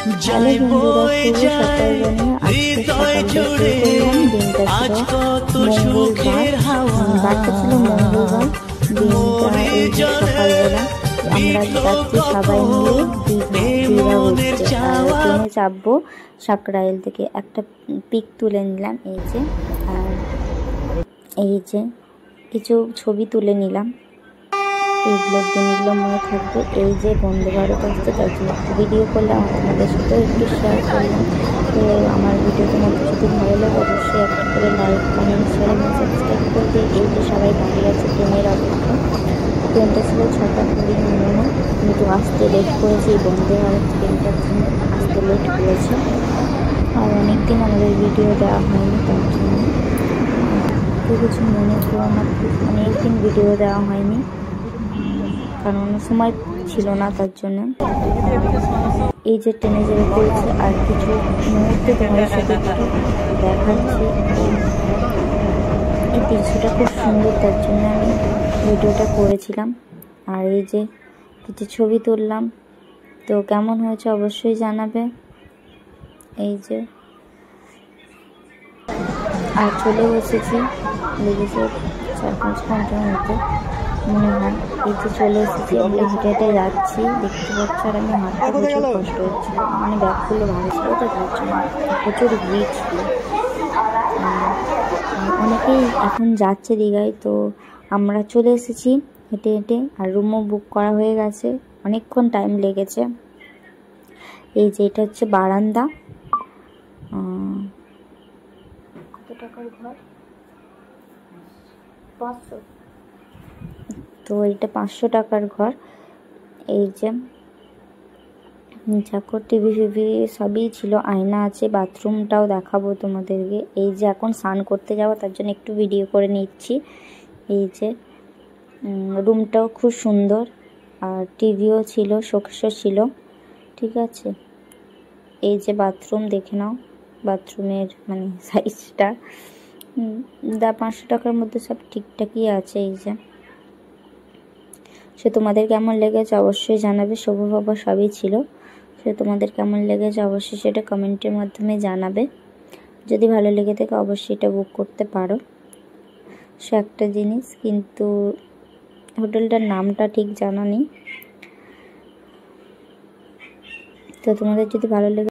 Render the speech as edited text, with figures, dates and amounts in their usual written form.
Hello বন্ধুরা, শুভ সকাল জানিয়ে আজকে সকালটা শুরু করলাম। দিনটা ছিল মঙ্গলবার, দিনটা এই যে সকালবেলা আমরা যাচ্ছি সবাই মিলে দীঘা ঘুরতে, আর ট্রেনে চাপবো সাকরাইল থেকে। একটা পিক তুলে নিলাম এই যে, আর এই যে কিছু ছবি তুলে নিলাম। এইগুলোর দিনগুলো মনে থাকবে। এই যে বন্দে ভারত আসছে, তার জন্য একটু ভিডিও করলাম, আপনাদের সাথেও একটু শেয়ার করলাম। তো আমার ভিডিও তোমাদের যদি ভালো লাগে অবশ্যই একটা করে লাইক, কমেন্ট, শেয়ার এবং সাবস্ক্রাইব করবে। এই যে সবাই দাঁড়িয়ে আছে ট্রেনের অপেক্ষা। ট্রেনটা ছিল 6:20 মিনিমে, কিন্তু আসতে লেট করেছে। এই বন্দে ভারত ট্রেনটার জন্য আসতে লেট করেছে। আর অনেকদিন আমাদের ভিডিও দেওয়া হয়নি, তার জন্য কিছু মনে করো না, অনেকদিন ভিডিও দেওয়া হয়নি, কারণ সময় ছিল না, তার জন্য। এই যে ট্রেনে যেতে করেছে, আর কিছু মুহূর্তে তোমাদের সাথে একটু দেখাচ্ছি। এই দৃশ্যটা খুব সুন্দর, তার জন্য আমি ভিডিওটা করেছিলাম। আর এই যে কিছু ছবি তুললাম, তো কেমন হয়েছে অবশ্যই জানাবে। এই যে আর চলে এসেছি, লেগেছে 4-5 ঘন্টার মতো মনে হয়। এই যে চলে এসেছি, আমরা হেঁটে হেঁটে যাচ্ছি, দেখতে পাচ্ছি। আর আমি হাঁটতে প্রচুর কষ্ট হচ্ছিল, মানে ব্যাগগুলো ভালো ছিল তো, তার জন্য প্রচুর ভিড় ছিল। অনেকেই এখন যাচ্ছে দীঘায়, তো আমরা চলে এসেছি হেঁটে হেঁটে। আর রুমও বুক করা হয়ে গেছে, অনেকক্ষণ টাইম লেগেছে। এই যে এটা হচ্ছে বারান্দা। কত টাকার ঘর? 500। তো এটা 500 টাকার ঘর। এই যে দেখো টিভি ফিভি সবই ছিল, আয়না আছে, বাথরুমটাও দেখাবো তোমাদেরকে। এই যে এখন স্নান করতে যাবো, তার জন্য একটু ভিডিও করে নিচ্ছি। এই যে রুমটাও খুব সুন্দর, আর টিভিও ছিল, শোকেসও ছিল, ঠিক আছে। এই যে বাথরুম দেখে নাও, বাথরুমের মানে সাইজটা 500 টাকার মধ্যে সব ঠিকঠাকই আছে। এই যে সে তোমাদের কেমন লেগেছে অবশ্যই জানাবে। শোভা সবই ছিল, সে তোমাদের কেমন লেগেছে অবশ্যই সেটা কমেন্টের মাধ্যমে জানাবে। যদি ভালো লেগে থাকে অবশ্যই এটা বুক করতে পারো। সে একটা জিনিস, কিন্তু হোটেলটার নামটা ঠিক জানা নেই। তো তোমাদের যদি ভালো লেগে